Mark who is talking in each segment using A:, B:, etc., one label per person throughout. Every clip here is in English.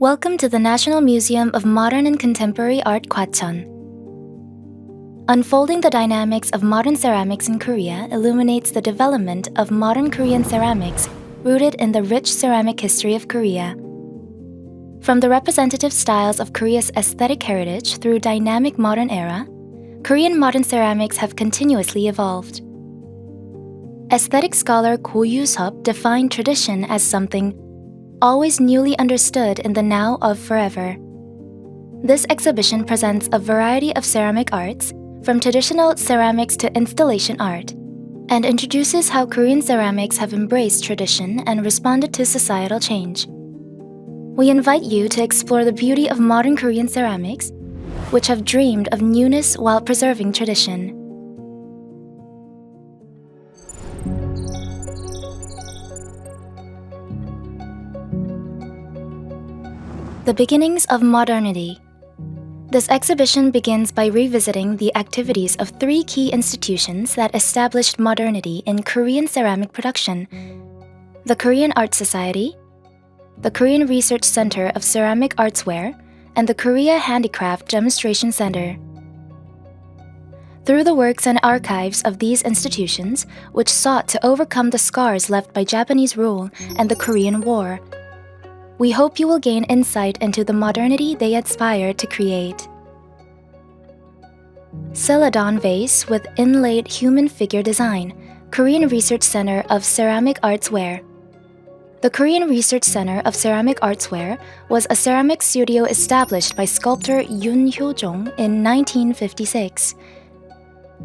A: Welcome to the National Museum of Modern and Contemporary Art Gwacheon. Unfolding the dynamics of modern ceramics in Korea illuminates the development of modern Korean ceramics rooted in the rich ceramic history of Korea. From the representative styles of Korea's aesthetic heritage through dynamic modern era, Korean modern ceramics have continuously evolved. Aesthetic scholar Ko Yu-sup defined tradition as something always newly understood in the now of forever. This exhibition presents a variety of ceramic arts, from traditional ceramics to installation art, and introduces how Korean ceramics have embraced tradition and responded to societal change. We invite you to explore the beauty of modern Korean ceramics, which have dreamed of newness while preserving tradition. The beginnings of modernity. This exhibition begins by revisiting the activities of three key institutions that established modernity in Korean ceramic production: the Korean Art Society, the Korean Research Center of Ceramic Artsware, and the Korea Handicraft Demonstration Center. Through the works and archives of these institutions, which sought to overcome the scars left by Japanese rule and the Korean War, we hope you will gain insight into the modernity they aspired to create. Celadon Vase with Inlaid Human Figure Design, Korean Research Center of Ceramic Artsware. The Korean Research Center of Ceramic Artsware was a ceramic studio established by sculptor Yoon Hyo-jong in 1956.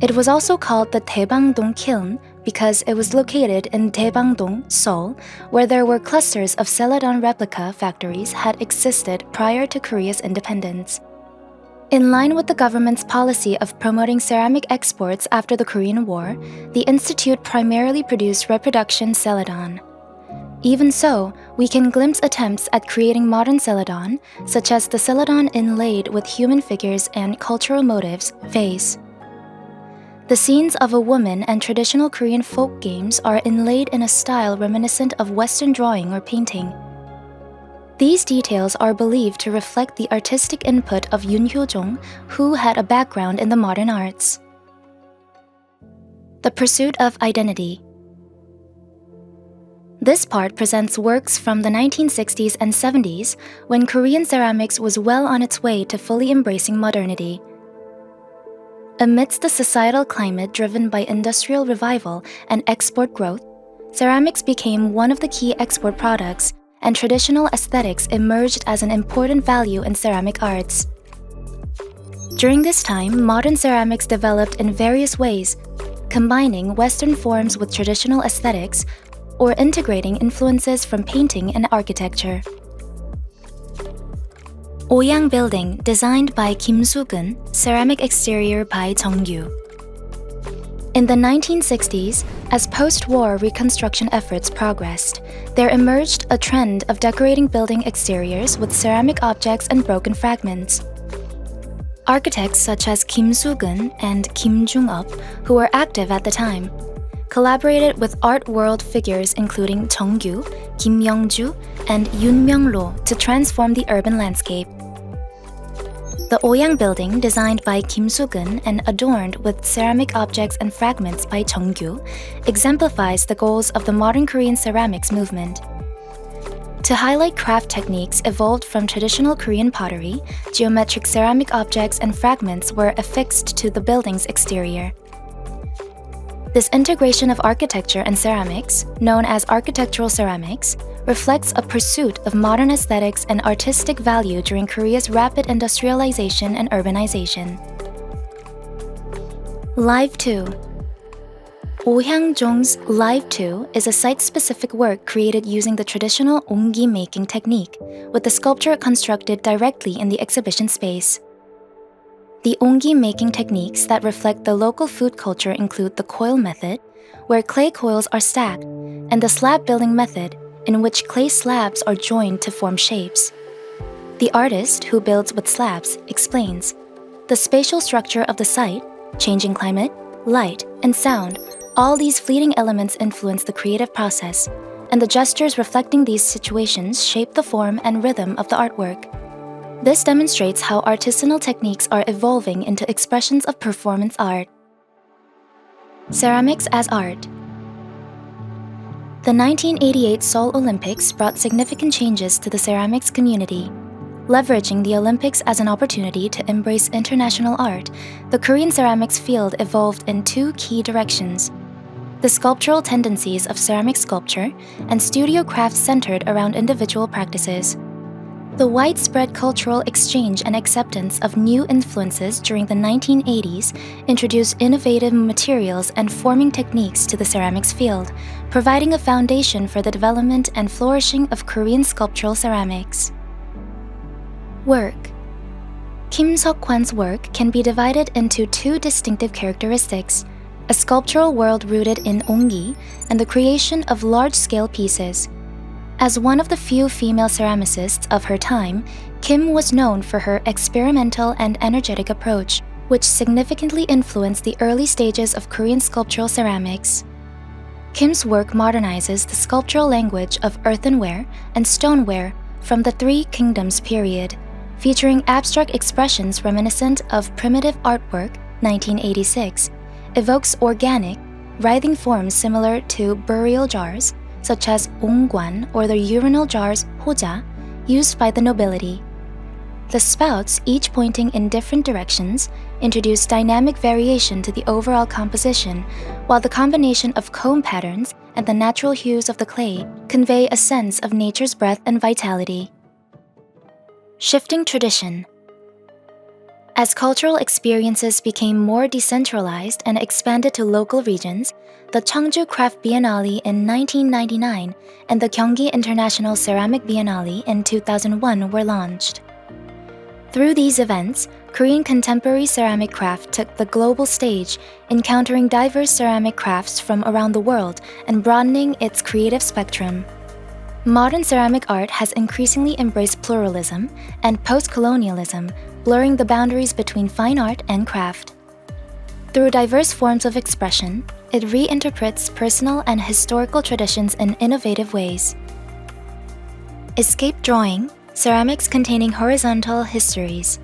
A: It was also called the Daebangdong Kiln because it was located in Daebangdong, Seoul, where there were clusters of Celadon replica factories had existed prior to Korea's independence. In line with the government's policy of promoting ceramic exports after the Korean War, the institute primarily produced reproduction Celadon. Even so, we can glimpse attempts at creating modern Celadon, such as the Celadon inlaid with human figures and cultural motifs vase. The scenes of a woman and traditional Korean folk games are inlaid in a style reminiscent of Western drawing or painting. These details are believed to reflect the artistic input of Yoon Hyo-jong, who had a background in the modern arts. The Pursuit of Identity. This part presents works from the 1960s and 70s, when Korean ceramics was well on its way to fully embracing modernity. Amidst the societal climate driven by industrial revival and export growth, ceramics became one of the key export products, and traditional aesthetics emerged as an important value in ceramic arts. During this time, modern ceramics developed in various ways, combining Western forms with traditional aesthetics or integrating influences from painting and architecture. Oyang Building, designed by Kim Soo-gun, ceramic exterior by Jeong-gyu. In the 1960s, as post-war reconstruction efforts progressed, there emerged a trend of decorating building exteriors with ceramic objects and broken fragments. Architects such as Kim Soo-gun and Kim Jung-up, who were active at the time, collaborated with art world figures including Jeong-gyu, Kim Myung-ju, and Yoon Myung-ro to transform the urban landscape. The Oyang Building, designed by Kim Soo-gun and adorned with ceramic objects and fragments by Jeong-gyu, exemplifies the goals of the modern Korean ceramics movement. To highlight craft techniques evolved from traditional Korean pottery, geometric ceramic objects and fragments were affixed to the building's exterior. This integration of architecture and ceramics, known as architectural ceramics, reflects a pursuit of modern aesthetics and artistic value during Korea's rapid industrialization and urbanization. Live 2. Oh Hyang-jong's Live 2 is a site-specific work created using the traditional onggi making technique, with the sculpture constructed directly in the exhibition space. The onggi making techniques that reflect the local food culture include the coil method, where clay coils are stacked, and the slab building method, in which clay slabs are joined to form shapes. The artist, who builds with slabs, explains, the spatial structure of the site, changing climate, light, and sound, all these fleeting elements influence the creative process, and the gestures reflecting these situations shape the form and rhythm of the artwork. This demonstrates how artisanal techniques are evolving into expressions of performance art. Ceramics as art. The 1988 Seoul Olympics brought significant changes to the ceramics community. Leveraging the Olympics as an opportunity to embrace international art, the Korean ceramics field evolved in two key directions: the sculptural tendencies of ceramic sculpture and studio crafts centered around individual practices. The widespread cultural exchange and acceptance of new influences during the 1980s introduced innovative materials and forming techniques to the ceramics field, providing a foundation for the development and flourishing of Korean sculptural ceramics. Work. Kim Seok-hwan's work can be divided into two distinctive characteristics: a sculptural world rooted in onggi and the creation of large-scale pieces. As one of the few female ceramicists of her time, Kim was known for her experimental and energetic approach, which significantly influenced the early stages of Korean sculptural ceramics. Kim's work modernizes the sculptural language of earthenware and stoneware from the Three Kingdoms period, featuring abstract expressions reminiscent of primitive artwork, 1986, evokes organic, writhing forms similar to burial jars, such as ongwan or the urinal jars hoja, used by the nobility. The spouts, each pointing in different directions, introduce dynamic variation to the overall composition, while the combination of comb patterns and the natural hues of the clay convey a sense of nature's breath and vitality. Shifting tradition. As cultural experiences became more decentralized and expanded to local regions, the Cheongju Craft Biennale in 1999 and the Gyeonggi International Ceramic Biennale in 2001 were launched. Through these events, Korean contemporary ceramic craft took the global stage, encountering diverse ceramic crafts from around the world and broadening its creative spectrum. Modern ceramic art has increasingly embraced pluralism and post-colonialism, blurring the boundaries between fine art and craft. Through diverse forms of expression, it reinterprets personal and historical traditions in innovative ways. Escape drawing, ceramics containing horizontal histories.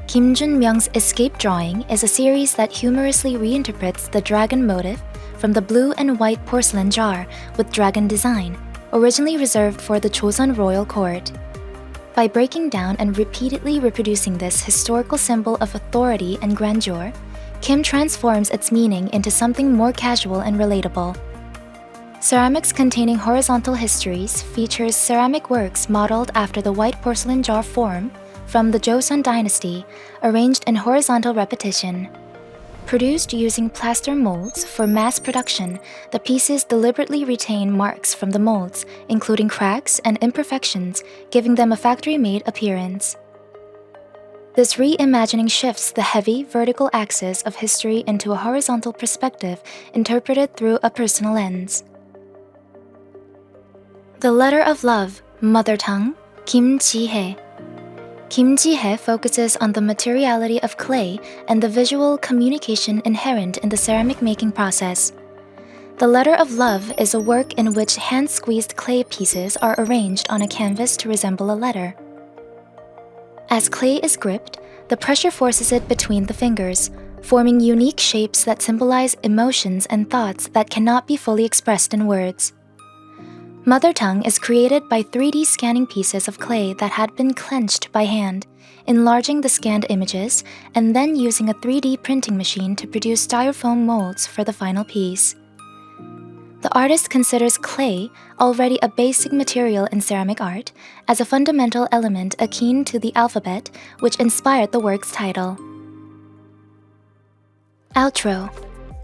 A: Kim Jun-myung's Escape Drawing is a series that humorously reinterprets the dragon motif from the blue and white porcelain jar with dragon design, originally reserved for the Joseon royal court. By breaking down and repeatedly reproducing this historical symbol of authority and grandeur, Kim transforms its meaning into something more casual and relatable. Ceramics containing horizontal histories features ceramic works modeled after the white porcelain jar form from the Joseon dynasty, arranged in horizontal repetition. Produced using plaster molds for mass production, the pieces deliberately retain marks from the molds, including cracks and imperfections, giving them a factory-made appearance. This reimagining shifts the heavy, vertical axis of history into a horizontal perspective interpreted through a personal lens. The Letter of Love, Mother Tongue, Kim Ji-hae. Kim Ji-hae focuses on the materiality of clay and the visual communication inherent in the ceramic making process. The Letter of Love is a work in which hand-squeezed clay pieces are arranged on a canvas to resemble a letter. As clay is gripped, the pressure forces it between the fingers, forming unique shapes that symbolize emotions and thoughts that cannot be fully expressed in words. Mother Tongue is created by 3D scanning pieces of clay that had been clenched by hand, enlarging the scanned images, and then using a 3D printing machine to produce styrofoam molds for the final piece. The artist considers clay, already a basic material in ceramic art, as a fundamental element akin to the alphabet, which inspired the work's title. Outro.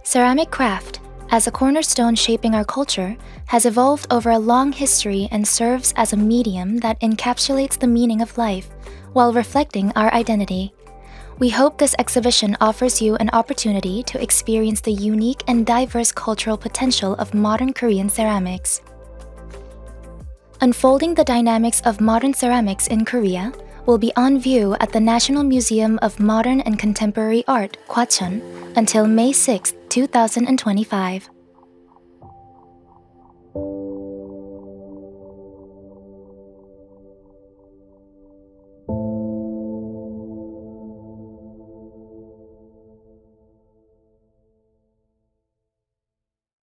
A: Ceramic craft, as a cornerstone shaping our culture, has evolved over a long history and serves as a medium that encapsulates the meaning of life while reflecting our identity. We hope this exhibition offers you an opportunity to experience the unique and diverse cultural potential of modern Korean ceramics. Unfolding the dynamics of modern ceramics in Korea will be on view at the National Museum of Modern and Contemporary Art, Gwacheon, until May 6, 2025.